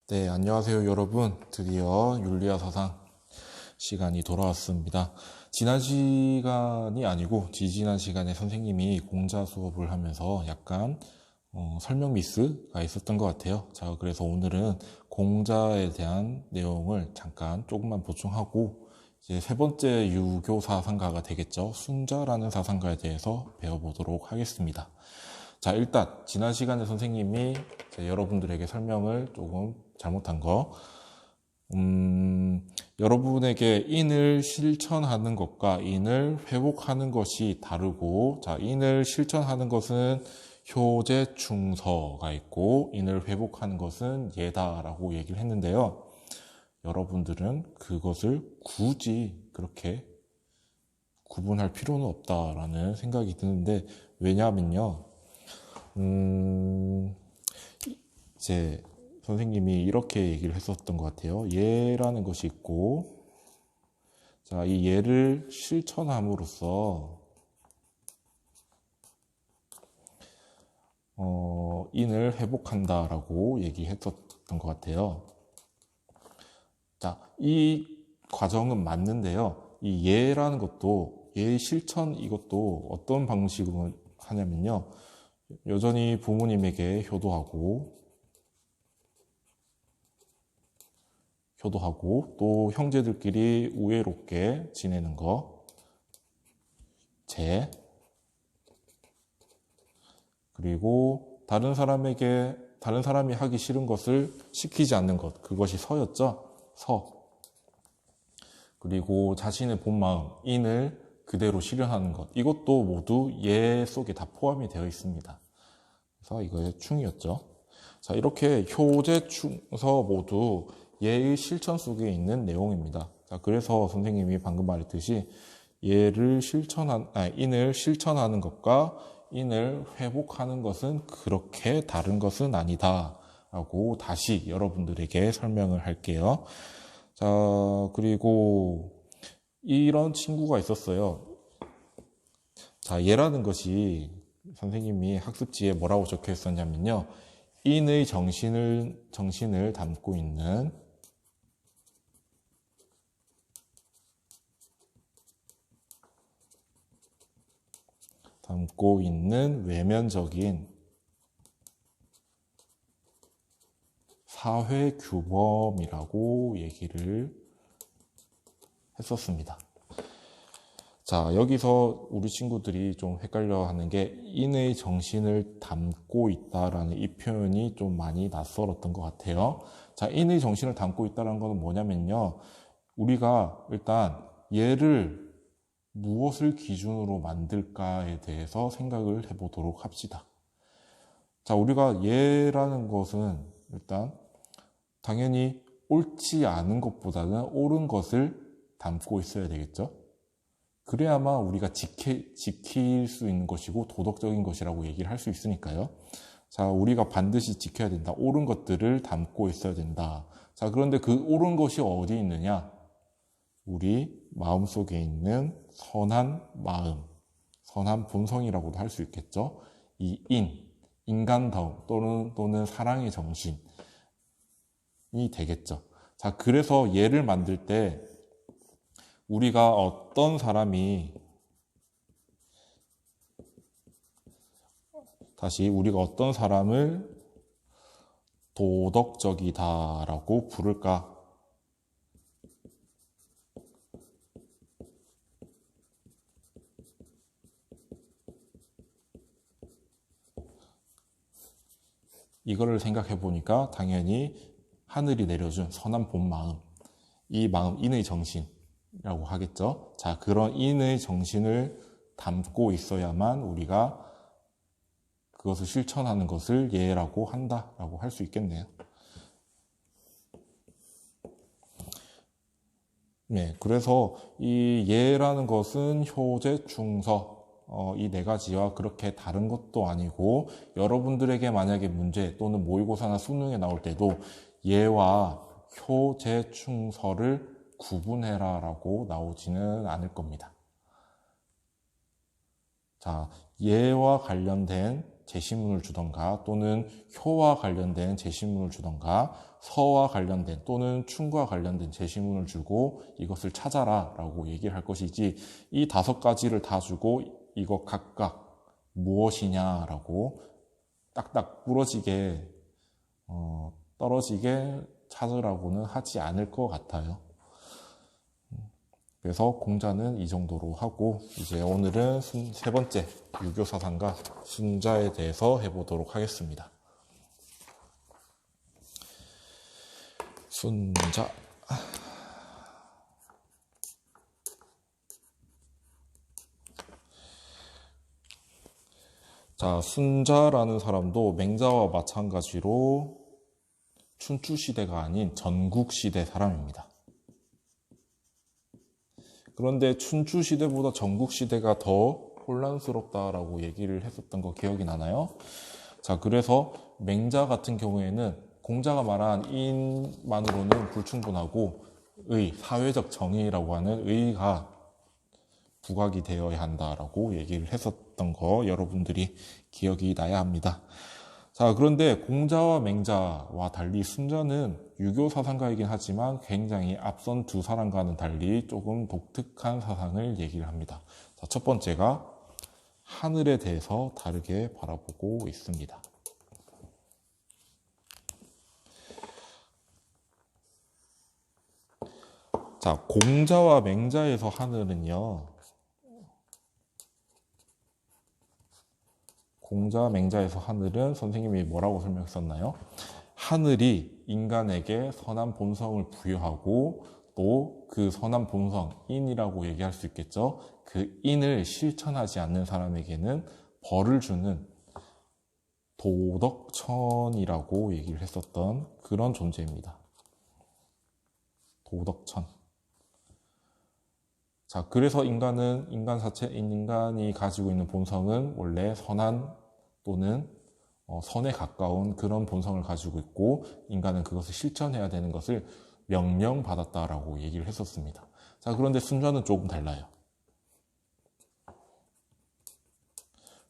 네, 안녕하세요, 여러분. 드디어 윤리와 사상 시간이 돌아왔습니다. 지난 시간이 아니고 지지난 시간에 선생님이 공자 수업을 하면서 약간 설명 미스가 있었던 것 같아요. 자, 그래서 오늘은 공자에 대한 내용을 잠깐 조금만 보충하고 이제 세 번째 유교 사상가가 되겠죠. 순자라는 사상가에 대해서 배워보도록 하겠습니다. 자, 일단 지난 시간에 선생님이 여러분들에게 설명을 조금 잘못한 거, 여러분에게 인을 실천하는 것과 인을 회복하는 것이 다르고, 자, 인을 실천하는 것은 효제충서가 있고, 인을 회복하는 것은 예다라고 얘기를 했는데요. 여러분들은 그것을 굳이 그렇게 구분할 필요는 없다라는 생각이 드는데, 왜냐하면요, 이제 선생님이 이렇게 얘기를 했었던 것 같아요. 예라는 것이 있고, 자, 이 예를 실천함으로써 인을 회복한다라고 얘기했었던 것 같아요. 자, 이 과정은 맞는데요. 이 예라는 것도 예 실천 이것도 어떤 방식으로 하냐면요. 여전히 부모님에게 효도하고 또 형제들끼리 우애롭게 지내는 거, 그리고 다른 사람이 하기 싫은 것을 시키지 않는 것, 그것이 서였죠. 그리고 자신의 본 마음, 인을 그대로 실현하는 것, 이것도 모두 예 속에 다 포함이 되어 있습니다. 그래서 이거의 충이었죠. 자, 이렇게 효제, 충서 모두 예의 실천 속에 있는 내용입니다. 자, 그래서 선생님이 방금 말했듯이 인을 실천하는 것과 인을 회복하는 것은 그렇게 다른 것은 아니다 라고 다시 여러분들에게 설명을 할게요. 자, 그리고 이런 친구가 있었어요. 자, 예라는 것이 선생님이 학습지에 뭐라고 적혀 있었냐면요. 인의 정신을 담고 있는 외면적인 사회 규범이라고 얘기를 했었습니다. 자, 여기서 우리 친구들이 좀 헷갈려 하는 게 인의 정신을 담고 있다라는 이 표현이 좀 많이 낯설었던 것 같아요. 자, 인의 정신을 담고 있다는 것은 뭐냐면요. 우리가 일단 얘를 무엇을 기준으로 만들까에 대해서 생각을 해보도록 합시다. 자, 우리가 얘라는 것은 일단 당연히 옳지 않은 것보다는 옳은 것을 담고 있어야 되겠죠. 그래야만 우리가 지킬 수 있는 것이고 도덕적인 것이라고 얘기를 할 수 있으니까요. 자, 우리가 반드시 지켜야 된다. 옳은 것들을 담고 있어야 된다. 자, 그런데 그 옳은 것이 어디 있느냐? 우리 마음속에 있는 선한 마음, 선한 본성이라고도 할 수 있겠죠. 이 인간다움 또는 사랑의 정신이 되겠죠. 자, 그래서 예를 만들 때 우리가 어떤 사람을 도덕적이다라고 부를까? 이거를 생각해 보니까 당연히 하늘이 내려준 선한 본 마음, 이 마음, 인의 정신이라고 하겠죠. 자, 그런 인의 정신을 담고 있어야만 우리가 그것을 실천하는 것을 예라고 한다라고 할 수 있겠네요. 네, 그래서 이 예라는 것은 효제, 충서, 이 네 가지와 그렇게 다른 것도 아니고 여러분들에게 만약에 문제 또는 모의고사나 수능에 나올 때도 예와 효제, 충서를 구분해라 라고 나오지는 않을 겁니다. 자, 예와 관련된 제시문을 주던가 또는 효와 관련된 제시문을 주던가 서와 관련된 또는 춘과 관련된 제시문을 주고 이것을 찾아라 라고 얘기를 할 것이지, 이 5가지를 다 주고 이거 각각 무엇이냐라고 딱딱 부러지게 떨어지게 찾으라고는 하지 않을 것 같아요. 그래서 공자는 이 정도로 하고, 이제 오늘은 3번째 유교사상가 순자에 대해서 해보도록 하겠습니다. 순자. 자, 순자라는 사람도 맹자와 마찬가지로 춘추시대가 아닌 전국시대 사람입니다. 그런데 춘추시대보다 전국시대가 더 혼란스럽다라고 얘기를 했었던 거 기억이 나나요? 자, 그래서 맹자 같은 경우에는 공자가 말한 인만으로는 불충분하고 사회적 정의라고 하는 의가 부각이 되어야 한다라고 얘기를 했었던 거 여러분들이 기억이 나야 합니다. 자, 그런데 공자와 맹자와 달리 순자는 유교 사상가이긴 하지만 굉장히 앞선 두 사람과는 달리 조금 독특한 사상을 얘기를 합니다. 자, 첫 번째가 하늘에 대해서 다르게 바라보고 있습니다. 자, 공자와 맹자에서 하늘은요, 공자, 맹자에서 하늘은 선생님이 뭐라고 설명했었나요? 하늘이 인간에게 선한 본성을 부여하고 또 그 선한 본성, 인이라고 얘기할 수 있겠죠. 그 인을 실천하지 않는 사람에게는 벌을 주는 도덕천이라고 얘기를 했었던 그런 존재입니다. 도덕천. 자, 그래서 인간이 가지고 있는 본성은 원래 선한 또는 선에 가까운 그런 본성을 가지고 있고, 인간은 그것을 실천해야 되는 것을 명령받았다라고 얘기를 했었습니다. 자, 그런데 순자는 조금 달라요.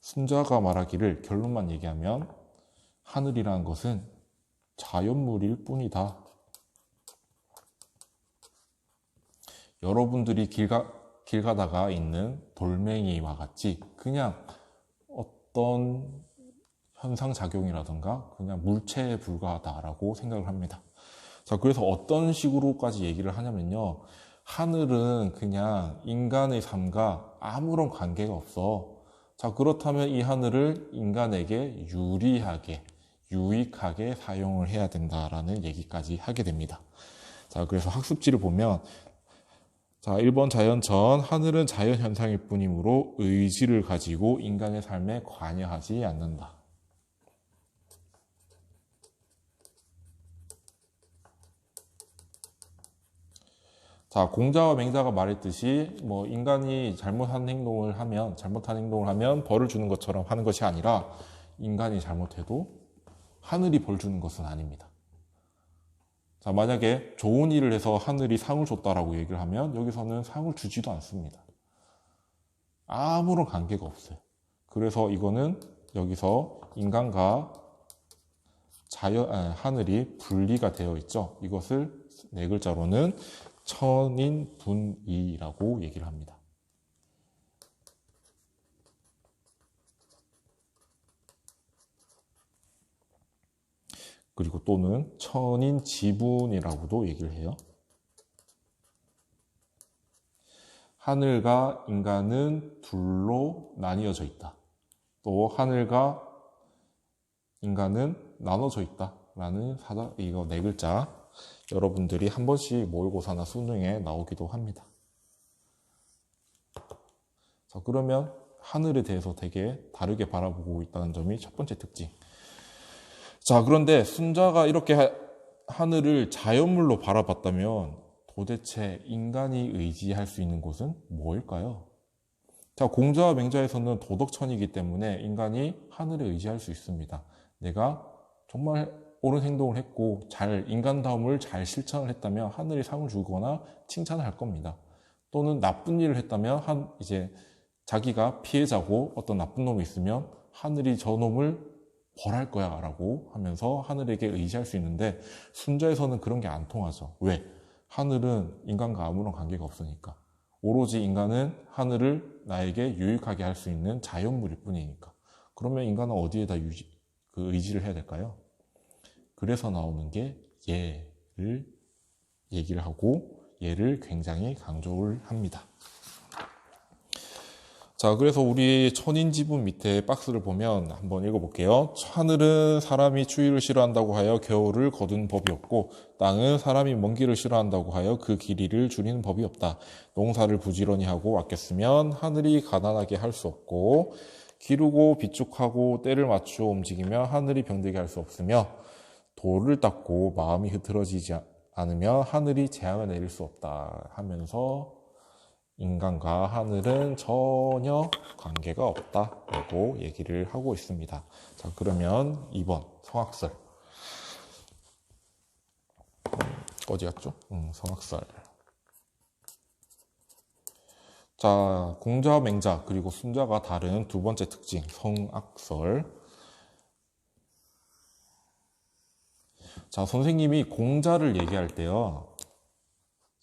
순자가 말하기를, 결론만 얘기하면 하늘이라는 것은 자연물일 뿐이다. 여러분들이 길 가다가 있는 돌멩이와 같이 그냥 어떤 현상작용이라든가 그냥 물체에 불과하다라고 생각을 합니다. 자, 그래서 어떤 식으로까지 얘기를 하냐면요, 하늘은 그냥 인간의 삶과 아무런 관계가 없어. 자, 그렇다면 이 하늘을 인간에게 유익하게 사용을 해야 된다라는 얘기까지 하게 됩니다. 자, 그래서 학습지를 보면, 자, 1번 자연천, 하늘은 자연현상일 뿐이므로 의지를 가지고 인간의 삶에 관여하지 않는다. 자, 공자와 맹자가 말했듯이 인간이 잘못한 행동을 하면 벌을 주는 것처럼 하는 것이 아니라, 인간이 잘못해도 하늘이 벌 주는 것은 아닙니다. 자, 만약에 좋은 일을 해서 하늘이 상을 줬다라고 얘기를 하면 여기서는 상을 주지도 않습니다. 아무런 관계가 없어요. 그래서 이거는 여기서 인간과 하늘이 분리가 되어 있죠. 이것을 4글자로는 천인분이라고 얘기를 합니다. 그리고 또는 천인지분이라고도 얘기를 해요. 하늘과 인간은 둘로 나뉘어져 있다. 또 하늘과 인간은 나눠져 있다라는 이거 4글자 여러분들이 한 번씩 모의고사나 수능에 나오기도 합니다. 자, 그러면 하늘에 대해서 되게 다르게 바라보고 있다는 점이 첫 번째 특징. 자, 그런데 순자가 이렇게 하늘을 자연물로 바라봤다면 도대체 인간이 의지할 수 있는 곳은 뭐일까요? 자, 공자와 맹자에서는 도덕천이기 때문에 인간이 하늘에 의지할 수 있습니다. 내가 정말 옳은 행동을 했고 인간다움을 잘 실천을 했다면 하늘이 상을 주거나 칭찬을 할 겁니다. 또는 나쁜 일을 했다면 이제 자기가 피해자고 어떤 나쁜 놈이 있으면 하늘이 저놈을 벌할 거야 라고 하면서 하늘에게 의지할 수 있는데, 순자에서는 그런 게 안 통하죠. 왜? 하늘은 인간과 아무런 관계가 없으니까. 오로지 인간은 하늘을 나에게 유익하게 할 수 있는 자연물일 뿐이니까. 그러면 인간은 어디에다 의지를 해야 될까요? 그래서 나오는 게 예를 얘기를 하고, 예를 굉장히 강조를 합니다. 자, 그래서 우리 천인지분 밑에 박스를 보면 한번 읽어볼게요. 하늘은 사람이 추위를 싫어한다고 하여 겨울을 거둔 법이 없고, 땅은 사람이 먼 길을 싫어한다고 하여 그 길이를 줄이는 법이 없다. 농사를 부지런히 하고 아꼈으면 하늘이 가난하게 할 수 없고, 기르고 비축하고 때를 맞추어 움직이며 하늘이 병들게 할 수 없으며, 돌을 닦고 마음이 흐트러지지 않으며 하늘이 재앙을 내릴 수 없다 하면서 인간과 하늘은 전혀 관계가 없다라고 얘기를 하고 있습니다. 자, 그러면 2번 성악설. 어디 갔죠? 성악설. 자, 공자, 맹자, 그리고 순자가 다른 두 번째 특징, 성악설. 자, 선생님이 공자를 얘기할 때요.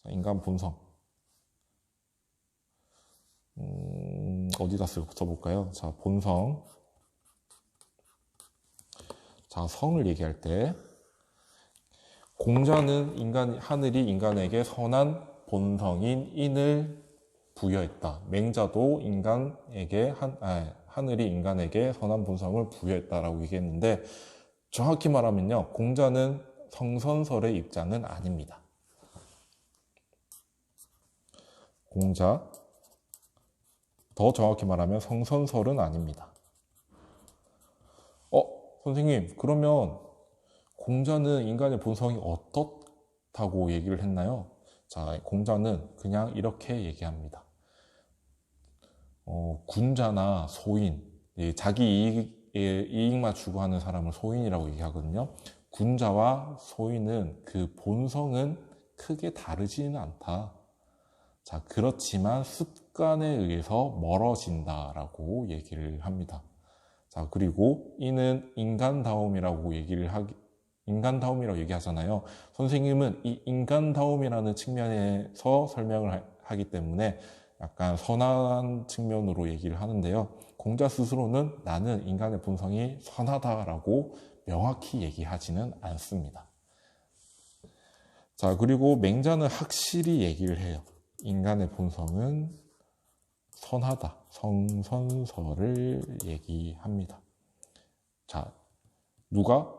자, 인간 본성. 어디다 써볼까요? 자, 본성. 자, 성을 얘기할 때, 공자는 하늘이 인간에게 선한 본성인 인을 부여했다. 맹자도 하늘이 인간에게 선한 본성을 부여했다라고 얘기했는데, 정확히 말하면요, 공자는 성선설의 입장은 아닙니다. 더 정확히 말하면 성선설은 아닙니다. 선생님, 그러면 공자는 인간의 본성이 어떻다고 얘기를 했나요? 자, 공자는 그냥 이렇게 얘기합니다. 군자나 소인, 자기 이익만 추구하는 사람을 소인이라고 얘기하거든요. 군자와 소인은 그 본성은 크게 다르지는 않다. 자, 그렇지만 습관에 의해서 멀어진다라고 얘기를 합니다. 자, 그리고 이는 인간다움이라고 얘기하잖아요. 선생님은 이 인간다움이라는 측면에서 설명을 하기 때문에 약간 선한 측면으로 얘기를 하는데요. 공자 스스로는 나는 인간의 본성이 선하다라고 명확히 얘기하지는 않습니다. 자, 그리고 맹자는 확실히 얘기를 해요. 인간의 본성은 선하다. 성선설을 얘기합니다. 자, 누가?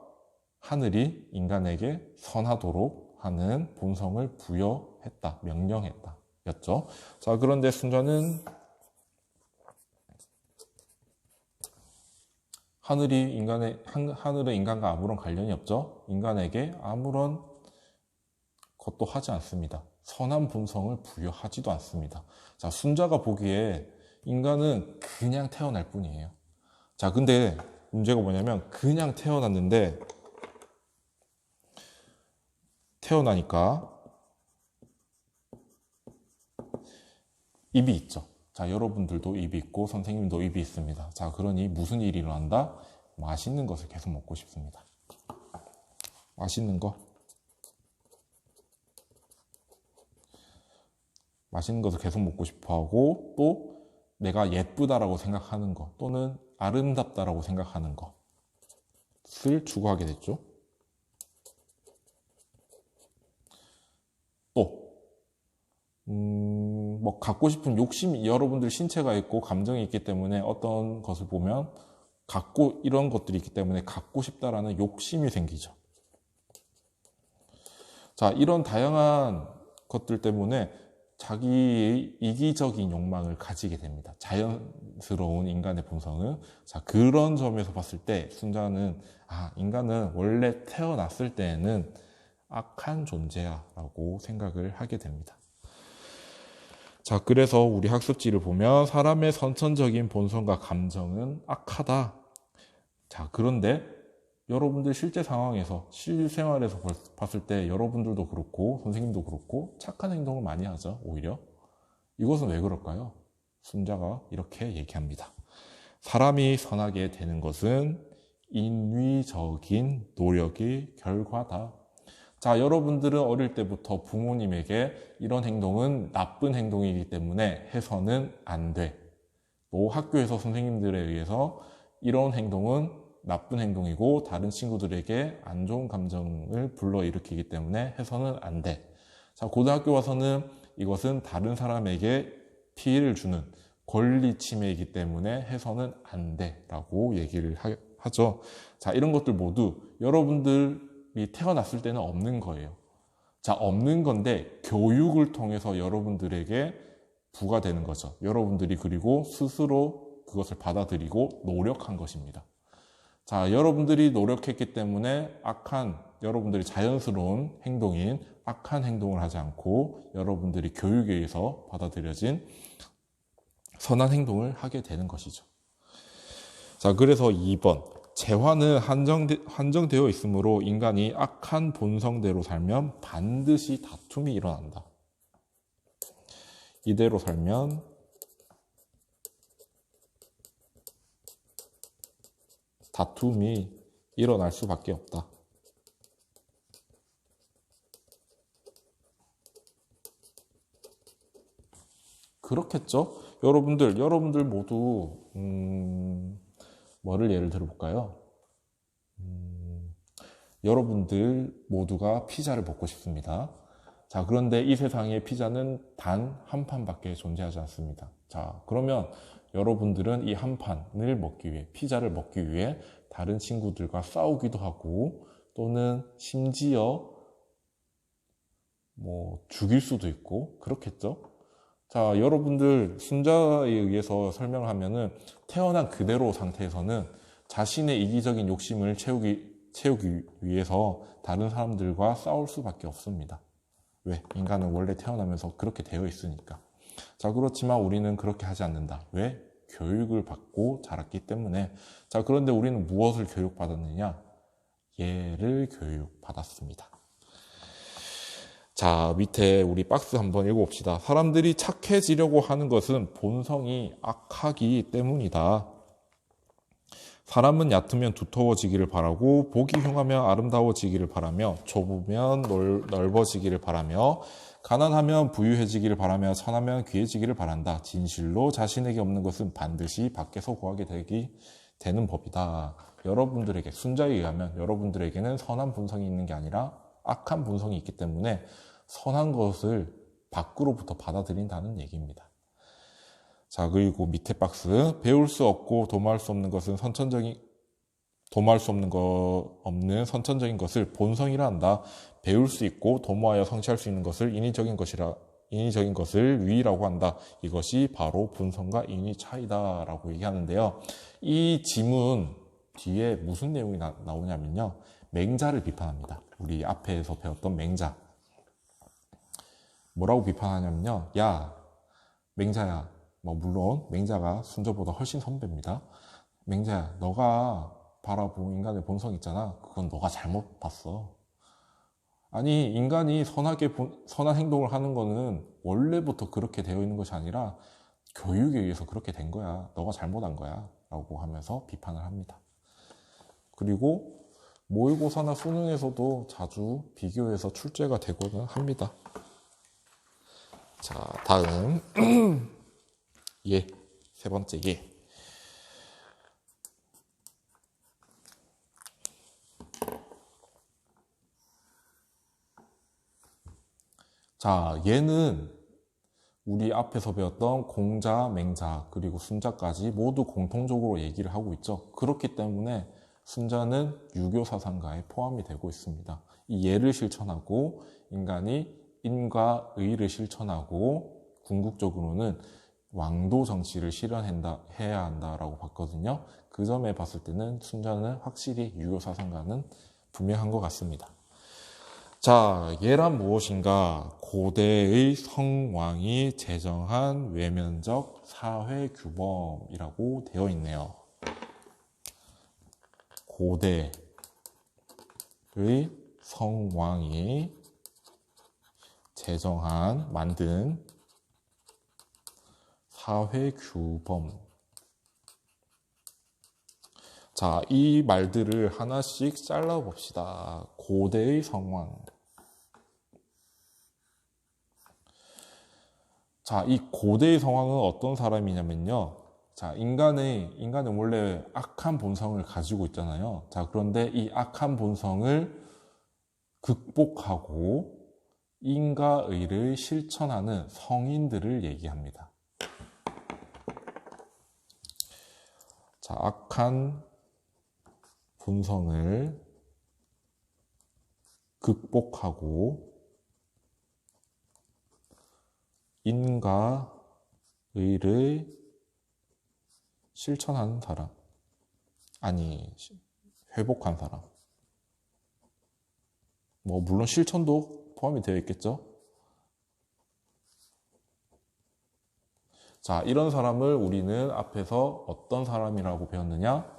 하늘이 인간에게 선하도록 하는 본성을 부여했다. 명령했다. 였죠. 자, 그런데 순자는 하늘은 인간과 아무런 관련이 없죠. 인간에게 아무런 것도 하지 않습니다. 선한 본성을 부여하지도 않습니다. 자, 순자가 보기에 인간은 그냥 태어날 뿐이에요. 자, 근데 문제가 뭐냐면 그냥 태어났는데 태어나니까 입이 있죠. 자, 여러분들도 입이 있고 선생님도 입이 있습니다. 자, 그러니 무슨 일이 일어난다? 맛있는 것을 계속 먹고 싶습니다. 맛있는 것을 계속 먹고 싶어하고, 또 내가 예쁘다라고 생각하는 것 또는 아름답다라고 생각하는 것을 추구하게 됐죠. 또 갖고 싶은 욕심이, 여러분들 신체가 있고 감정이 있기 때문에 어떤 것을 보면 이런 것들이 있기 때문에 갖고 싶다라는 욕심이 생기죠. 자, 이런 다양한 것들 때문에 자기의 이기적인 욕망을 가지게 됩니다. 자연스러운 인간의 본성은. 자, 그런 점에서 봤을 때 순자는 인간은 원래 태어났을 때에는 악한 존재야 라고 생각을 하게 됩니다. 자, 그래서 우리 학습지를 보면 사람의 선천적인 본성과 감정은 악하다. 자, 그런데 여러분들 실제 상황에서, 실생활에서 봤을 때 여러분들도 그렇고 선생님도 그렇고 착한 행동을 많이 하죠. 오히려 이것은 왜 그럴까요? 순자가 이렇게 얘기합니다. 사람이 선하게 되는 것은 인위적인 노력의 결과다. 자, 여러분들은 어릴 때부터 부모님에게 이런 행동은 나쁜 행동이기 때문에 해서는 안 돼. 또 학교에서 선생님들에 의해서 이런 행동은 나쁜 행동이고 다른 친구들에게 안 좋은 감정을 불러일으키기 때문에 해서는 안 돼. 자, 고등학교 와서는 이것은 다른 사람에게 피해를 주는 권리 침해이기 때문에 해서는 안 돼 라고 얘기를 하죠. 자, 이런 것들 모두 여러분들이 태어났을 때는 없는 거예요. 자, 없는 건데 교육을 통해서 여러분들에게 부과되는 거죠. 여러분들이 그리고 스스로 그것을 받아들이고 노력한 것입니다. 자, 여러분들이 노력했기 때문에 여러분들이 자연스러운 행동인 악한 행동을 하지 않고 여러분들이 교육에 의해서 받아들여진 선한 행동을 하게 되는 것이죠. 자, 그래서 2번. 재화는 한정되어 있으므로 인간이 악한 본성대로 살면 반드시 다툼이 일어난다. 이대로 살면 다툼이 일어날 수밖에 없다. 그렇겠죠? 여러분들 모두 뭐를 예를 들어볼까요? 여러분들 모두가 피자를 먹고 싶습니다. 자, 그런데 이 세상에 피자는 단 한 판밖에 존재하지 않습니다. 자, 그러면 여러분들은 이 한 판을 먹기 위해, 피자를 먹기 위해 다른 친구들과 싸우기도 하고 또는 심지어 죽일 수도 있고 그렇겠죠? 자, 여러분들 순자에 의해서 설명을 하면은 태어난 그대로 상태에서는 자신의 이기적인 욕심을 채우기 위해서 다른 사람들과 싸울 수밖에 없습니다. 왜? 인간은 원래 태어나면서 그렇게 되어 있으니까. 자, 그렇지만 우리는 그렇게 하지 않는다. 왜? 교육을 받고 자랐기 때문에. 자, 그런데 우리는 무엇을 교육받았느냐? 예를 교육받았습니다. 자, 밑에 우리 박스 한번 읽어봅시다. 사람들이 착해지려고 하는 것은 본성이 악하기 때문이다. 사람은 얕으면 두터워지기를 바라고 보기 흉하면 아름다워지기를 바라며 좁으면 넓어지기를 바라며 가난하면 부유해지기를 바라며 천하면 귀해지기를 바란다. 진실로 자신에게 없는 것은 반드시 밖에서 구하게 되는 법이다. 여러분들에게, 순자에 의하면 여러분들에게는 선한 본성이 있는 게 아니라 악한 본성이 있기 때문에 선한 것을 밖으로부터 받아들인다는 얘기입니다. 자, 그리고 밑에 박스. 배울 수 없고 도모할 수 없는 것은 없는 선천적인 것을 본성이라 한다. 배울 수 있고 도모하여 성취할 수 있는 것을 인위적인 것을 위라고 한다. 이것이 바로 본성과 인위 차이다라고 얘기하는데요. 이 지문 뒤에 무슨 내용이 나오냐면요. 맹자를 비판합니다. 우리 앞에서 배웠던 맹자. 뭐라고 비판하냐면요. 야, 맹자야. 물론 맹자가 순저보다 훨씬 선배입니다. 맹자야, 너가 바라본 인간의 본성 있잖아. 그건 너가 잘못 봤어. 아니, 인간이 선한 행동을 하는 거는 원래부터 그렇게 되어 있는 것이 아니라 교육에 의해서 그렇게 된 거야. 너가 잘못한 거야. 라고 하면서 비판을 합니다. 그리고 모의고사나 수능에서도 자주 비교해서 출제가 되고는 합니다. 자, 다음 세 번째 예. 자, 얘는 우리 앞에서 배웠던 공자, 맹자, 그리고 순자까지 모두 공통적으로 얘기를 하고 있죠. 그렇기 때문에 순자는 유교 사상가에 포함이 되고 있습니다. 이 예를 실천하고 인간이 인과 의를 실천하고 궁극적으로는 왕도 정치를 실현해야 한다라고 봤거든요. 그 점에 봤을 때는 순자는 확실히 유교 사상가는 분명한 것 같습니다. 자, 예란 무엇인가? 고대의 성왕이 제정한 외면적 사회규범이라고 되어 있네요. 고대의 성왕이 만든 사회규범. 자, 이 말들을 하나씩 잘라봅시다. 고대의 성왕. 자, 이 고대의 성왕은 어떤 사람이냐면요. 자, 인간은 원래 악한 본성을 가지고 있잖아요. 자, 그런데 이 악한 본성을 극복하고 인과의를 실천하는 성인들을 얘기합니다. 자, 악한 본성을 극복하고 인과의를 실천하는 사람. 아니, 회복한 사람. 뭐 물론 실천도 포함이 되어 있겠죠. 자, 이런 사람을 우리는 앞에서 어떤 사람이라고 배웠느냐?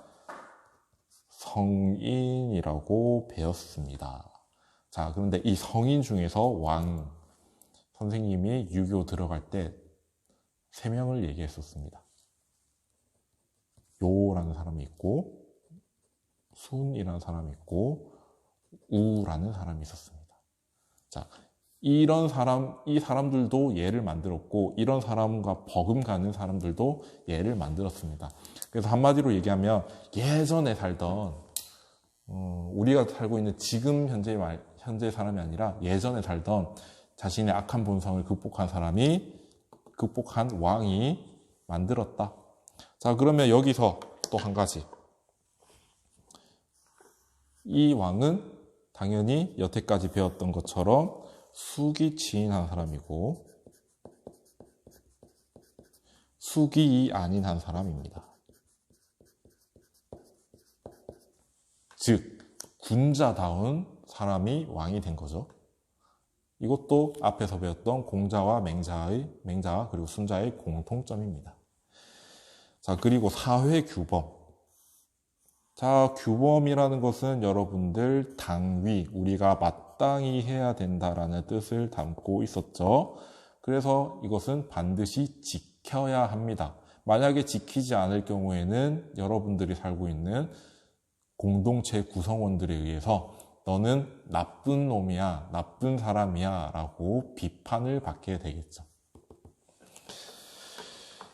성인이라고 배웠습니다. 자, 그런데 이 성인 중에서 왕 선생님이 유교 들어갈 때 3명을 얘기했었습니다. 요라는 사람이 있고, 순이라는 사람이 있고, 우라는 사람이 있었습니다. 자, 이 사람들도 예를 만들었고, 이런 사람과 버금가는 사람들도 예를 만들었습니다. 그래서 한마디로 얘기하면, 예전에 살던, 우리가 살고 있는 지금 현재 사람이 아니라 예전에 살던 자신의 악한 본성을 극복한 왕이 만들었다. 자, 그러면 여기서 또 한 가지. 이 왕은 당연히 여태까지 배웠던 것처럼 숙이 치인한 사람이고 숙이 아닌 한 사람입니다. 즉 군자다운 사람이 왕이 된 거죠. 이것도 앞에서 배웠던 공자와 맹자 그리고 순자의 공통점입니다. 자, 그리고 사회 규범. 자, 규범이라는 것은 여러분들 당위, 우리가 마땅히 해야 된다라는 뜻을 담고 있었죠. 그래서 이것은 반드시 지켜야 합니다. 만약에 지키지 않을 경우에는 여러분들이 살고 있는 공동체 구성원들에 의해서 너는 나쁜 놈이야, 나쁜 사람이야 라고 비판을 받게 되겠죠.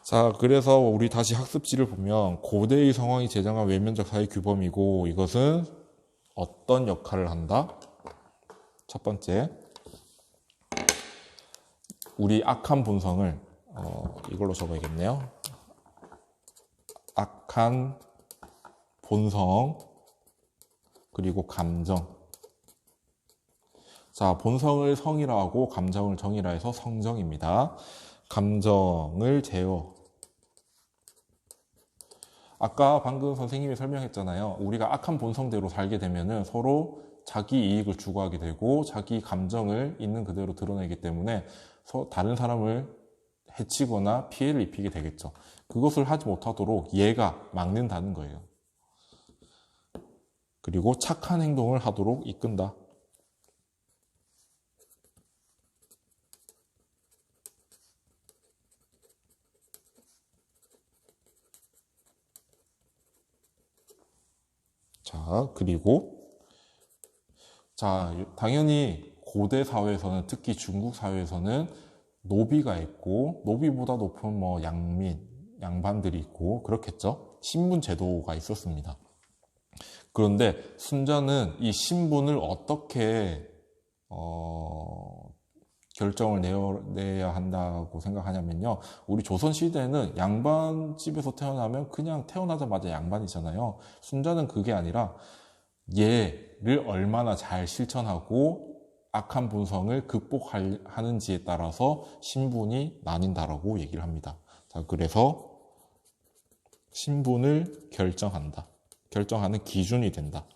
자, 그래서 우리 다시 학습지를 보면 고대의 성왕이 제정한 외면적 사회 규범이고 이것은 어떤 역할을 한다? 첫 번째, 우리 악한 본성을 이걸로 적어야겠네요. 악한 본성 그리고 감정. 자, 본성을 성이라 하고 감정을 정이라 해서 성정입니다. 감정을 제어. 아까 방금 선생님이 설명했잖아요. 우리가 악한 본성대로 살게 되면은 서로 자기 이익을 추구하게 되고 자기 감정을 있는 그대로 드러내기 때문에 다른 사람을 해치거나 피해를 입히게 되겠죠. 그것을 하지 못하도록 얘가 막는다는 거예요. 그리고 착한 행동을 하도록 이끈다. 자, 그리고 당연히 고대 사회에서는 특히 중국 사회에서는 노비가 있고 노비보다 높은 양반들이 있고 그렇겠죠. 신분 제도가 있었습니다. 그런데 순자는 이 신분을 어떻게 결정을 내야 한다고 생각하냐면요. 우리 조선시대에는 양반집에서 태어나면 그냥 태어나자마자 양반이잖아요. 순자는 그게 아니라 얘를 얼마나 잘 실천하고 악한 본성을 극복하는지에 따라서 신분이 나뉜다라고 얘기를 합니다. 자, 그래서 신분을 결정하는 기준이 된다.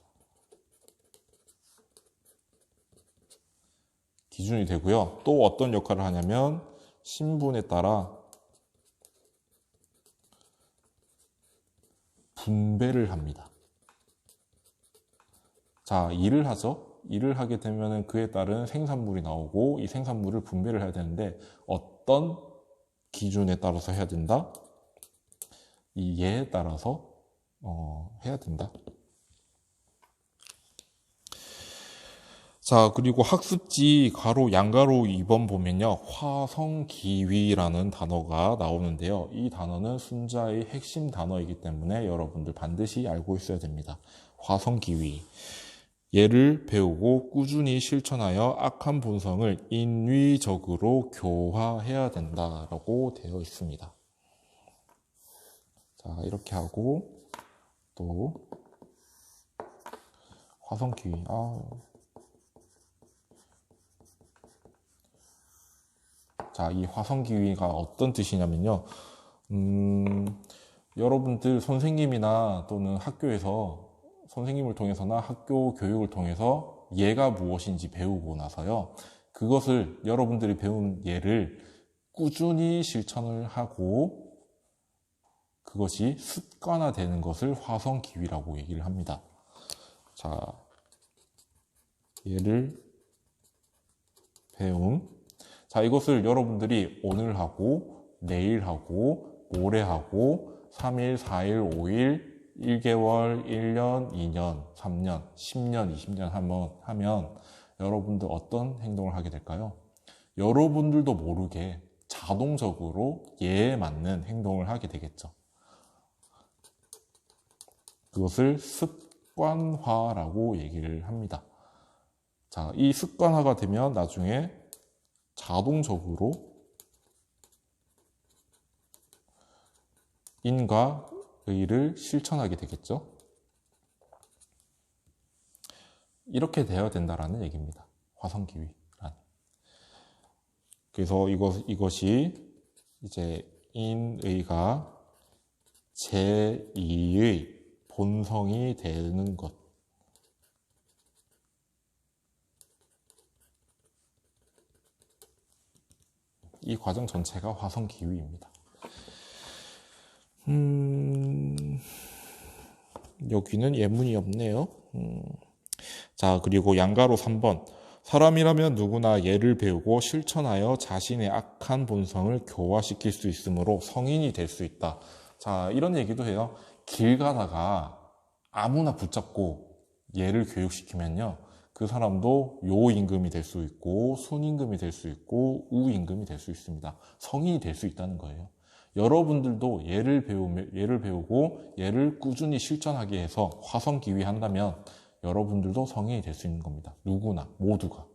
기준이 되고요. 또 어떤 역할을 하냐면 신분에 따라 분배를 합니다. 자, 일을 하죠. 일을 하게 되면 그에 따른 생산물이 나오고 이 생산물을 분배를 해야 되는데 어떤 기준에 따라서 해야 된다? 이 예에 따라서 해야 된다. 자, 그리고 학습지 양가로 2번 보면요. 화성기위라는 단어가 나오는데요. 이 단어는 순자의 핵심 단어이기 때문에 여러분들 반드시 알고 있어야 됩니다. 화성기위. 얘를 배우고 꾸준히 실천하여 악한 본성을 인위적으로 교화해야 된다라고 되어 있습니다. 자, 이렇게 하고 또 화성기위. 자, 이 화성기위가 어떤 뜻이냐면요. 여러분들 선생님이나 또는 학교에서 선생님을 통해서나 학교 교육을 통해서 예가 무엇인지 배우고 나서요. 그것을 여러분들이 배운 예를 꾸준히 실천을 하고 그것이 습관화되는 것을 화성기위라고 얘기를 합니다. 자, 예를 배움. 자, 이것을 여러분들이 오늘 하고, 내일 하고, 모레 하고, 3일, 4일, 5일, 1개월, 1년, 2년, 3년, 10년, 20년 하면 여러분들 어떤 행동을 하게 될까요? 여러분들도 모르게 자동적으로 예에 맞는 행동을 하게 되겠죠. 그것을 습관화라고 얘기를 합니다. 자, 이 습관화가 되면 나중에 자동적으로 인과 의를 실천하게 되겠죠. 이렇게 되어야 된다라는 얘기입니다. 화성기위란. 그래서 이것이 이제 인의가 제2의 본성이 되는 것. 이 과정 전체가 화성기위입니다. 여기는 예문이 없네요. 자, 그리고 양가로 3번. 사람이라면 누구나 예를 배우고 실천하여 자신의 악한 본성을 교화시킬 수 있으므로 성인이 될 수 있다. 자, 이런 얘기도 해요. 길 가다가 아무나 붙잡고 예를 교육시키면요. 그 사람도 요임금이 될 수 있고 순임금이 될 수 있고 우임금이 될 수 있습니다. 성인이 될 수 있다는 거예요. 여러분들도 예를 배우고 예를 꾸준히 실천하게 해서 화성기위 한다면 여러분들도 성인이 될 수 있는 겁니다. 누구나, 모두가.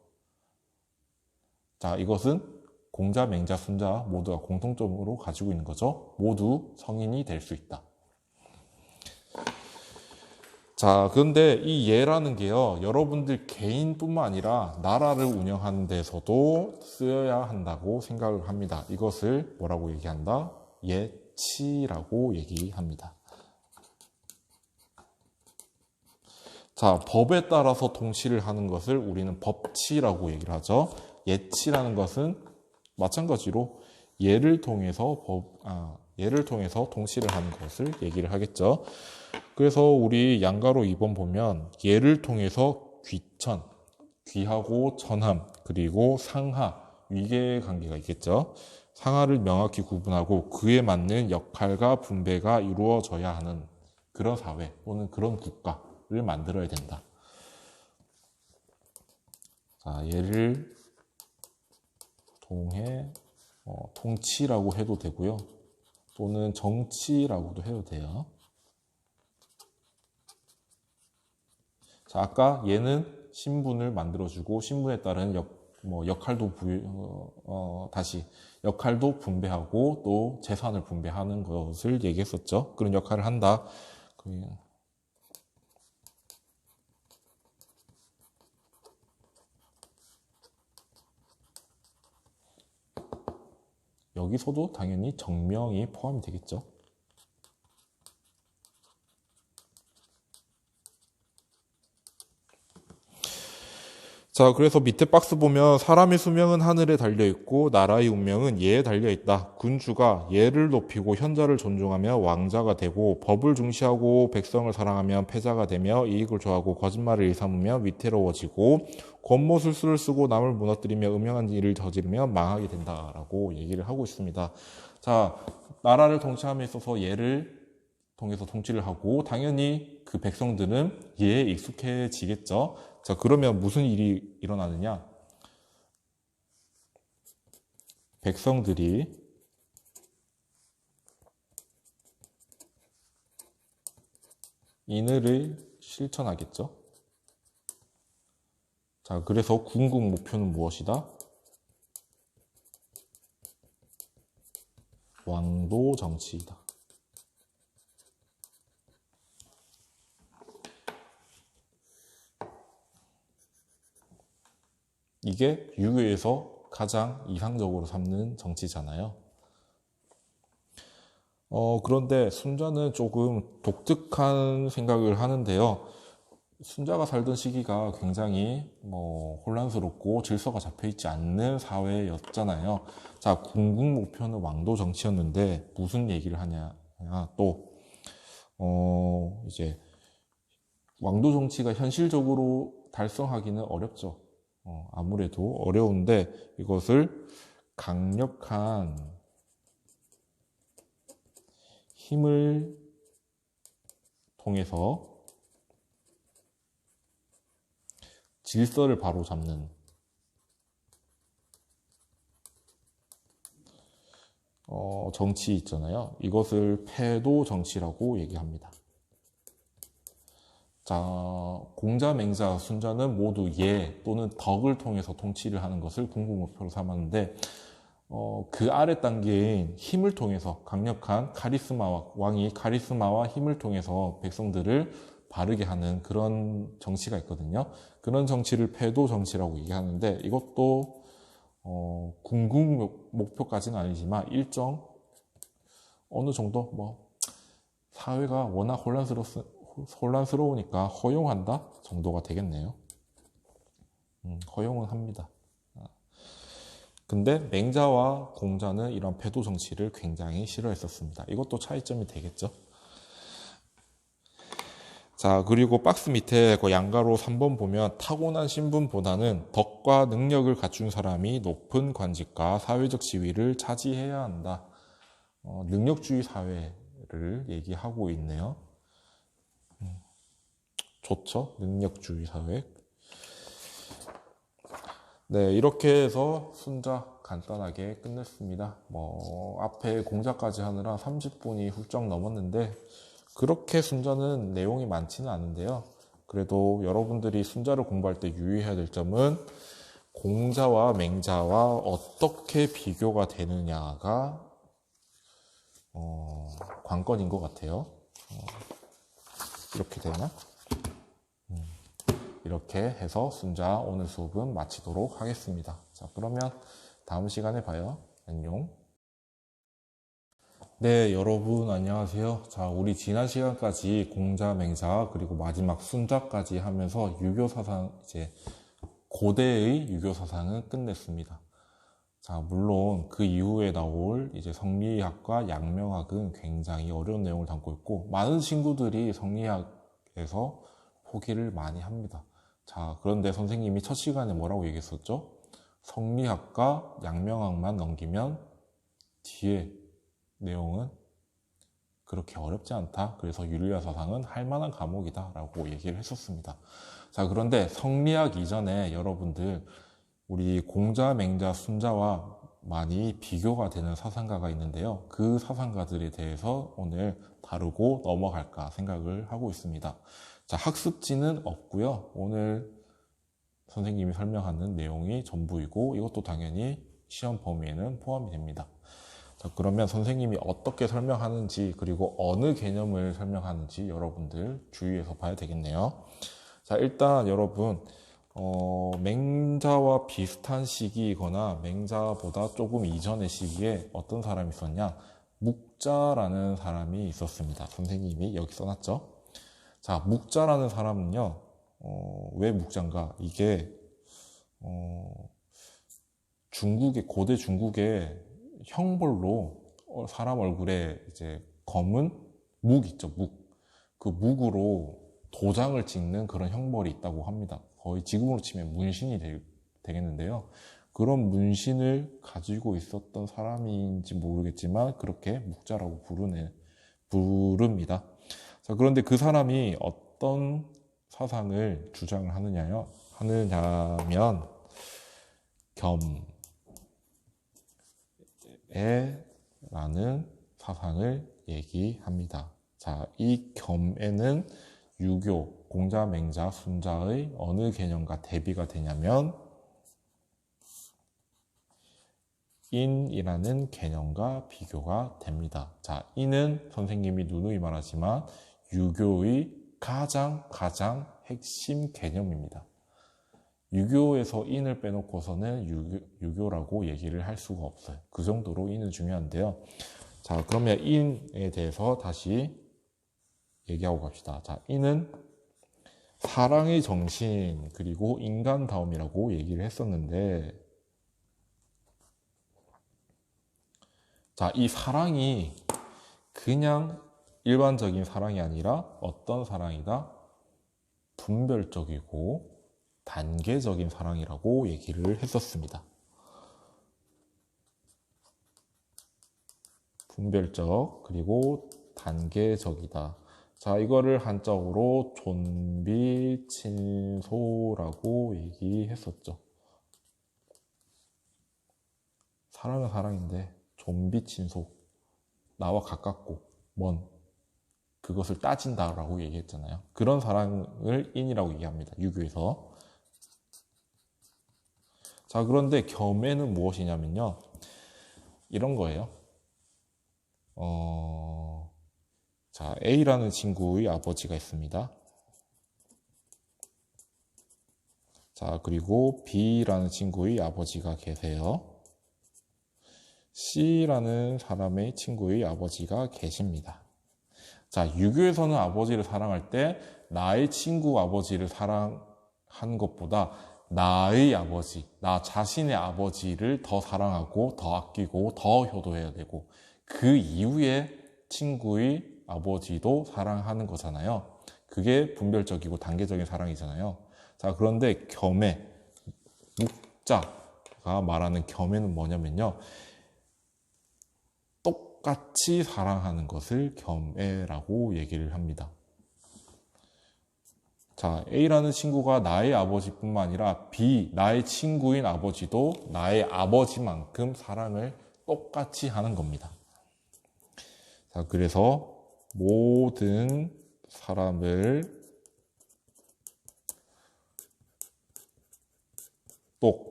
자, 이것은 공자, 맹자, 순자 모두가 공통점으로 가지고 있는 거죠. 모두 성인이 될 수 있다. 자, 그런데 이 예라는 게요, 여러분들 개인뿐만 아니라 나라를 운영하는 데서도 쓰여야 한다고 생각을 합니다. 이것을 뭐라고 얘기한다? 예치라고 얘기합니다. 자, 법에 따라서 통치를 하는 것을 우리는 법치라고 얘기를 하죠. 예치라는 것은 마찬가지로 예를 통해서 통치를 하는 것을 얘기를 하겠죠. 그래서 우리 양가로 2번 보면 예를 통해서 귀천, 귀하고 천함, 그리고 상하, 위계의 관계가 있겠죠. 상하를 명확히 구분하고 그에 맞는 역할과 분배가 이루어져야 하는 그런 사회 또는 그런 국가를 만들어야 된다. 자, 예를 통해 통치라고 해도 되고요. 또는 정치라고도 해도 돼요. 자, 아까 얘는 신분을 만들어주고 신분에 따른 역할도 역할도 분배하고 또 재산을 분배하는 것을 얘기했었죠. 그런 역할을 한다. 여기서도 당연히 정명이 포함이 되겠죠. 자, 그래서 밑에 박스 보면 사람의 수명은 하늘에 달려있고 나라의 운명은 예에 달려있다. 군주가 예를 높이고 현자를 존중하며 왕자가 되고 법을 중시하고 백성을 사랑하면 패자가 되며 이익을 좋아하고 거짓말을 일삼으면 위태로워지고 권모술수를 쓰고 남을 무너뜨리며 음흉한 일을 저지르며 망하게 된다라고 얘기를 하고 있습니다. 자, 나라를 통치함에 있어서 예를 통해서 통치를 하고 당연히 그 백성들은 이에 익숙해지겠죠. 자, 그러면 무슨 일이 일어나느냐? 백성들이 인을 실천하겠죠. 자, 그래서 궁극 목표는 무엇이다? 왕도 정치이다. 이게 유교에서 가장 이상적으로 삼는 정치잖아요. 그런데 순자는 조금 독특한 생각을 하는데요. 순자가 살던 시기가 굉장히 혼란스럽고 질서가 잡혀있지 않는 사회였잖아요. 자, 궁극 목표는 왕도 정치였는데 무슨 얘기를 하냐? 또 이제 왕도 정치가 현실적으로 달성하기는 어렵죠. 아무래도 어려운데 이것을 강력한 힘을 통해서 질서를 바로잡는 정치 있잖아요. 이것을 패도 정치라고 얘기합니다. 자, 공자, 맹자, 순자는 모두 예 또는 덕을 통해서 통치를 하는 것을 궁극 목표로 삼았는데 그 아래 단계인 힘을 통해서 강력한 왕이 카리스마와 힘을 통해서 백성들을 바르게 하는 그런 정치가 있거든요. 그런 정치를 패도 정치라고 얘기하는데 이것도 궁극 목표까지는 아니지만 일정 어느 정도 사회가 워낙 혼란스러우니까 허용한다 정도가 되겠네요. 허용은 합니다. 근데 맹자와 공자는 이런 패도 정치를 굉장히 싫어했었습니다. 이것도 차이점이 되겠죠. 자, 그리고 박스 밑에 그 양가로 3번 보면 타고난 신분보다는 덕과 능력을 갖춘 사람이 높은 관직과 사회적 지위를 차지해야 한다. 능력주의 사회를 얘기하고 있네요. 좋죠? 능력주의 사회. 네, 이렇게 해서 순자 간단하게 끝냈습니다. 앞에 공자까지 하느라 30분이 훌쩍 넘었는데 그렇게 순자는 내용이 많지는 않은데요. 그래도 여러분들이 순자를 공부할 때 유의해야 될 점은 공자와 맹자와 어떻게 비교가 되느냐가 관건인 것 같아요. 이렇게 되나? 이렇게 해서 순자 오늘 수업은 마치도록 하겠습니다. 자, 그러면 다음 시간에 봐요. 안녕. 네, 여러분 안녕하세요. 자, 우리 지난 시간까지 공자, 맹자 그리고 마지막 순자까지 하면서 유교 사상 이제 고대의 유교 사상은 끝냈습니다. 자, 물론 그 이후에 나올 이제 성리학과 양명학은 굉장히 어려운 내용을 담고 있고 많은 친구들이 성리학에서 포기를 많이 합니다. 자, 그런데 선생님이 첫 시간에 뭐라고 얘기했었죠? 성리학과 양명학만 넘기면 뒤에 내용은 그렇게 어렵지 않다. 그래서 윤리학 사상은 할 만한 과목이다 라고 얘기를 했었습니다. 자, 그런데 성리학 이전에 여러분들 우리 공자, 맹자, 순자와 많이 비교가 되는 사상가가 있는데요. 그 사상가들에 대해서 오늘 다루고 넘어갈까 생각을 하고 있습니다. 자, 학습지는 없고요. 오늘 선생님이 설명하는 내용이 전부이고 이것도 당연히 시험 범위에는 포함이 됩니다. 자, 그러면 선생님이 어떻게 설명하는지 그리고 어느 개념을 설명하는지 여러분들 주의해서 봐야 되겠네요. 자, 일단 여러분 맹자와 비슷한 시기이거나 맹자보다 조금 이전의 시기에 어떤 사람이 있었냐? 묵자라는 사람이 있었습니다. 선생님이 여기 써놨죠. 자, 묵자라는 사람은요, 왜 묵자인가? 이게 고대 중국의 형벌로 사람 얼굴에 이제 검은 묵 있죠, 묵. 그 묵으로 도장을 찍는 그런 형벌이 있다고 합니다. 거의 지금으로 치면 문신이 되겠는데요. 그런 문신을 가지고 있었던 사람인지 모르겠지만 그렇게 묵자라고 부릅니다. 자, 그런데 그 사람이 어떤 사상을 주장을 하느냐면 겸애라는 사상을 얘기합니다. 자, 이 겸애는 유교, 공자, 맹자, 순자의 어느 개념과 대비가 되냐면 인이라는 개념과 비교가 됩니다. 자, 인은 선생님이 누누이 말하지만 유교의 가장 핵심 개념입니다. 유교에서 인을 빼놓고서는 유교라고 얘기를 할 수가 없어요. 그 정도로 인은 중요한데요. 자, 그러면 인에 대해서 다시 얘기하고 갑시다. 자, 인은 사랑의 정신 그리고 인간다움이라고 얘기를 했었는데, 자, 이 사랑이 그냥 일반적인 사랑이 아니라 어떤 사랑이다? 분별적이고 단계적인 사랑이라고 얘기를 했었습니다. 분별적 그리고 단계적이다. 자, 이거를 한자어로 존비친소라고 얘기했었죠. 사랑은 사랑인데 존비친소, 나와 가깝고 먼 그것을 따진다라고 얘기했잖아요. 그런 사랑을 인이라고 얘기합니다. 유교에서. 자, 그런데 겸애는 무엇이냐면요, 이런 거예요. 자, A라는 친구의 아버지가 있습니다. 자, 그리고 B라는 친구의 아버지가 계세요. C라는 사람의 친구의 아버지가 계십니다. 자, 유교에서는 아버지를 사랑할 때 나의 친구 아버지를 사랑한 것보다 나의 아버지, 나 자신의 아버지를 더 사랑하고 더 아끼고 더 효도해야 되고, 그 이후에 친구의 아버지도 사랑하는 거잖아요. 그게 분별적이고 단계적인 사랑이잖아요. 자, 그런데 겸애, 묵자가 말하는 겸애는 뭐냐면요, 똑같이 사랑하는 것을 겸애라고 얘기를 합니다. 자, A라는 친구가 나의 아버지뿐만 아니라 B, 나의 친구인 아버지도 나의 아버지만큼 사랑을 똑같이 하는 겁니다. 자, 그래서 모든 사람을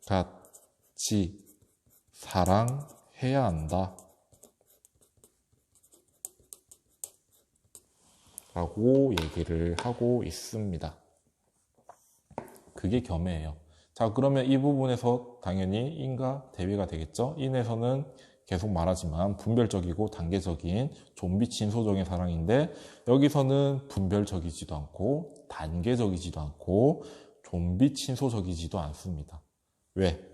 똑같이 사랑해야 한다 라고 얘기를 하고 있습니다. 그게 겸애예요. 자, 그러면 이 부분에서 당연히 인과 대비가 되겠죠. 인에서는 계속 말하지만 분별적이고 단계적인 존비친소적인 사랑인데, 여기서는 분별적이지도 않고 단계적이지도 않고 존비친소적이지도 않습니다. 왜?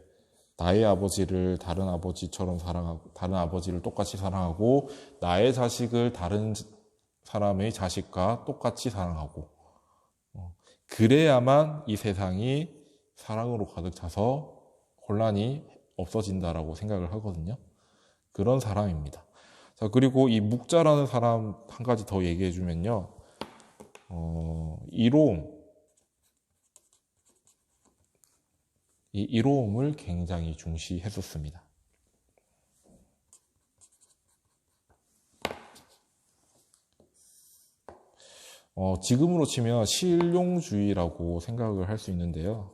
나의 아버지를 다른 아버지처럼 사랑하고, 다른 아버지를 똑같이 사랑하고, 나의 자식을 다른 사람의 자식과 똑같이 사랑하고, 그래야만 이 세상이 사랑으로 가득 차서 혼란이 없어진다라고 생각을 하거든요. 그런 사람입니다. 자, 그리고 이 묵자라는 사람 한 가지 더 얘기해 주면요, 이 이로움을 굉장히 중시했었습니다. 지금으로 치면 실용주의라고 생각을 할 수 있는데요.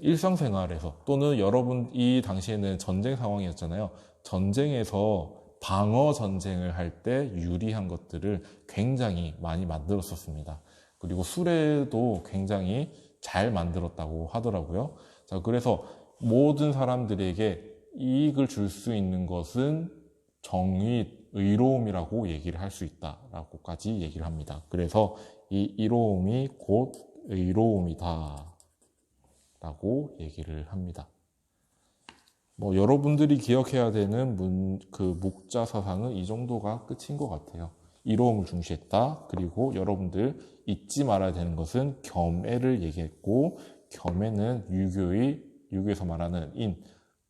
일상생활에서 또는 여러분 이 당시에는 전쟁 상황이었잖아요. 전쟁에서 방어 전쟁을 할 때 유리한 것들을 굉장히 많이 만들었었습니다. 그리고 수레도 굉장히 잘 만들었다고 하더라고요. 자, 그래서 모든 사람들에게 이익을 줄 수 있는 것은 정의, 의로움이라고 얘기를 할 수 있다라고까지 얘기를 합니다. 그래서 이 이로움이 곧 의로움이다 라고 얘기를 합니다. 여러분들이 기억해야 되는 묵자 사상은 이 정도가 끝인 것 같아요. 이로움을 중시했다. 그리고 여러분들 잊지 말아야 되는 것은 겸애를 얘기했고, 겸애는 유교에서 말하는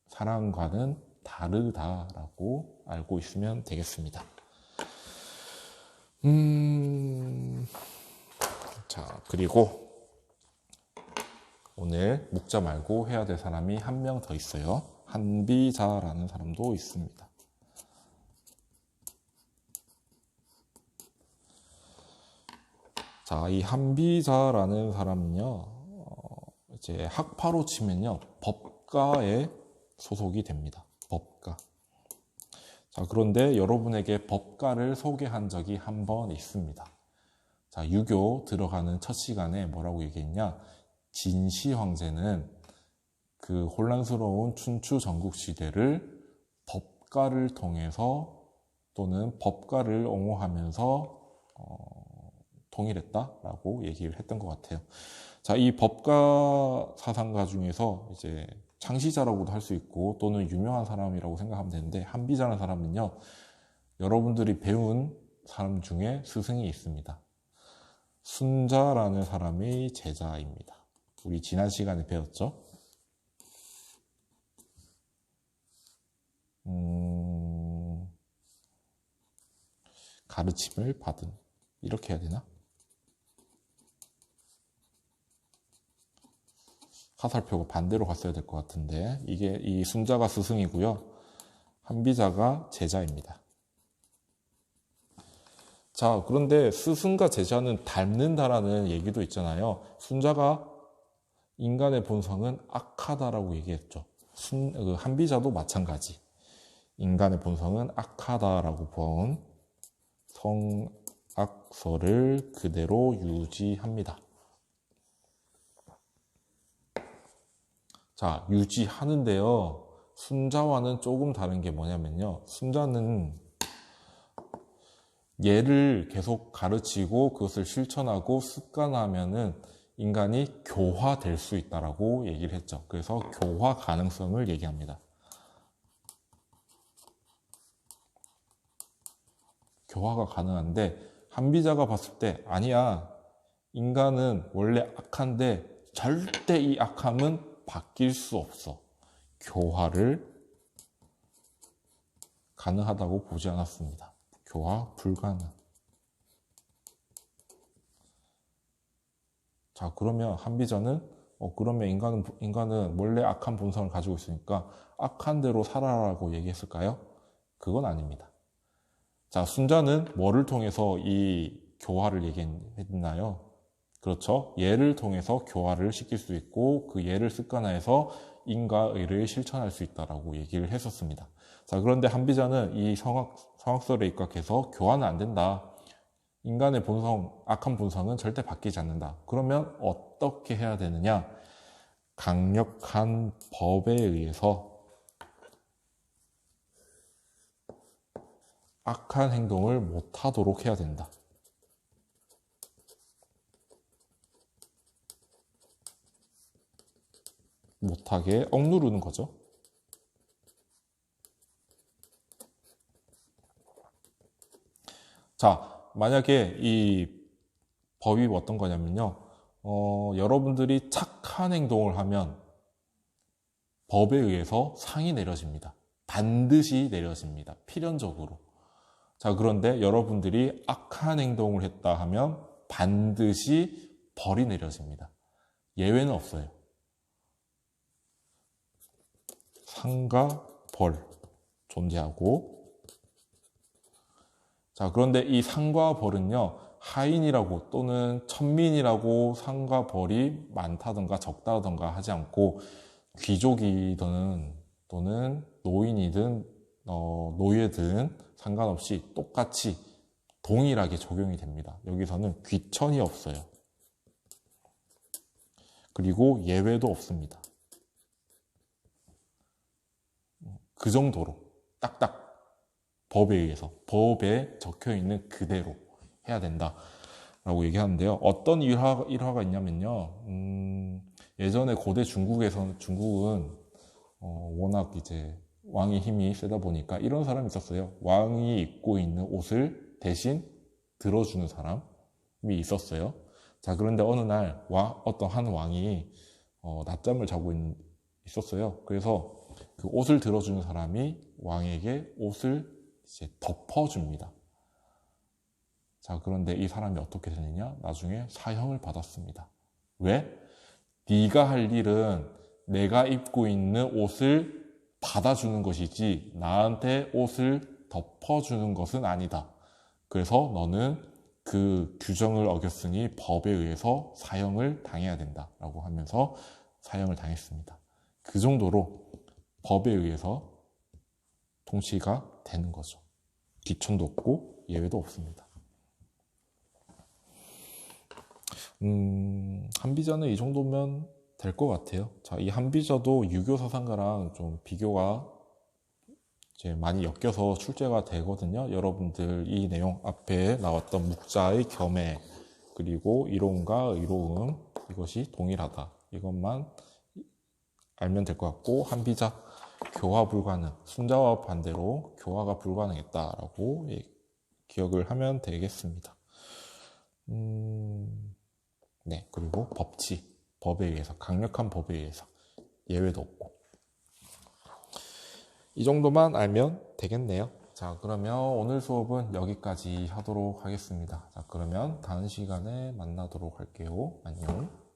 사랑과는 다르다라고 알고 있으면 되겠습니다. 자, 그리고 오늘 묵자 말고 해야 될 사람이 한 명 더 있어요. 한비자라는 사람도 있습니다. 자, 이 한비자라는 사람은요, 이제 학파로 치면요, 법가에 소속이 됩니다. 법가. 자, 그런데 여러분에게 법가를 소개한 적이 한 번 있습니다. 자, 유교 들어가는 첫 시간에 뭐라고 얘기했냐? 진시 황제는 그 혼란스러운 춘추 전국 시대를 법가를 통해서 또는 법가를 옹호하면서 통일했다라고 얘기를 했던 것 같아요. 자, 이 법가 사상가 중에서 이제 창시자라고도 할 수 있고 또는 유명한 사람이라고 생각하면 되는데, 한비자라는 사람은요, 여러분들이 배운 사람 중에 스승이 있습니다. 순자라는 사람의 제자입니다. 우리 지난 시간에 배웠죠? 가르침을 받은, 이렇게 해야 되나? 화살표가 반대로 갔어야 될 것 같은데, 이게 이 순자가 스승이고요, 한비자가 제자입니다. 자, 그런데 스승과 제자는 닮는다라는 얘기도 있잖아요. 순자가 인간의 본성은 악하다라고 얘기했죠. 한비자도 마찬가지. 인간의 본성은 악하다라고 본 성악설을 그대로 유지합니다. 자, 유지하는데요, 순자와는 조금 다른 게 뭐냐면요, 순자는 얘를 계속 가르치고 그것을 실천하고 습관화하면은 인간이 교화될 수 있다라고 얘기를 했죠. 그래서 교화 가능성을 얘기합니다. 교화가 가능한데, 한비자가 봤을 때 아니야, 인간은 원래 악한데 절대 이 악함은 바뀔 수 없어. 교화를 가능하다고 보지 않았습니다. 교화 불가능. 자, 그러면 한비자는 그러면 인간은 원래 악한 본성을 가지고 있으니까 악한 대로 살아라고 얘기했을까요? 그건 아닙니다. 자, 순자는 뭐를 통해서 이 교화를 얘기했나요? 그렇죠. 예를 통해서 교화를 시킬 수 있고 그 예를 습관화해서 인과 의를 실천할 수 있다라고 얘기를 했었습니다. 자, 그런데 한비자는 이 성악설에 입각해서 교화는 안 된다. 인간의 본성, 악한 본성은 절대 바뀌지 않는다. 그러면 어떻게 해야 되느냐? 강력한 법에 의해서 악한 행동을 못하도록 해야 된다. 못하게 억누르는 거죠. 자, 만약에 이 법이 어떤 거냐면요, 여러분들이 착한 행동을 하면 법에 의해서 상이 내려집니다. 반드시 내려집니다. 필연적으로. 자, 그런데 여러분들이 악한 행동을 했다 하면 반드시 벌이 내려집니다. 예외는 없어요. 상과 벌 존재하고, 자, 그런데 이 상과 벌은요, 하인이라고 또는 천민이라고 상과 벌이 많다던가 적다던가 하지 않고 귀족이든 또는 노인이든 노예든 상관없이 똑같이 동일하게 적용이 됩니다. 여기서는 귀천이 없어요. 그리고 예외도 없습니다. 그 정도로 딱딱 법에 의해서, 법에 적혀있는 그대로 해야 된다라고 얘기하는데요. 어떤 일화가 있냐면요, 예전에 고대 중국은 워낙 이제 왕의 힘이 세다 보니까 이런 사람이 있었어요. 왕이 입고 있는 옷을 대신 들어주는 사람이 있었어요. 자, 그런데 어느 날 어떤 한 왕이 낮잠을 자고 있었어요. 그래서 그 옷을 들어주는 사람이 왕에게 옷을 이제 덮어줍니다. 자, 그런데 이 사람이 어떻게 되느냐? 나중에 사형을 받았습니다. 왜? 네가 할 일은 내가 입고 있는 옷을 받아주는 것이지 나한테 옷을 덮어주는 것은 아니다. 그래서 너는 그 규정을 어겼으니 법에 의해서 사형을 당해야 된다 라고 하면서 사형을 당했습니다. 그 정도로 법에 의해서 통치가 되는 거죠. 기천도 없고 예외도 없습니다. 한비자는 이 정도면 될 것 같아요. 자, 이 한비자도 유교 사상가랑 좀 비교가 이제 많이 엮여서 출제가 되거든요. 여러분들 이 내용 앞에 나왔던 묵자의 겸해 그리고 이로움과 의로움 이것이 동일하다. 이것만 알면 될 것 같고 한비자 교화 불가능 순자와 반대로 교화가 불가능했다라고 기억을 하면 되겠습니다. 네, 그리고 법치, 법에 의해서, 강력한 법에 의해서 예외도 없고 이 정도만 알면 되겠네요. 자, 그러면 오늘 수업은 여기까지 하도록 하겠습니다. 자, 그러면 다음 시간에 만나도록 할게요. 안녕.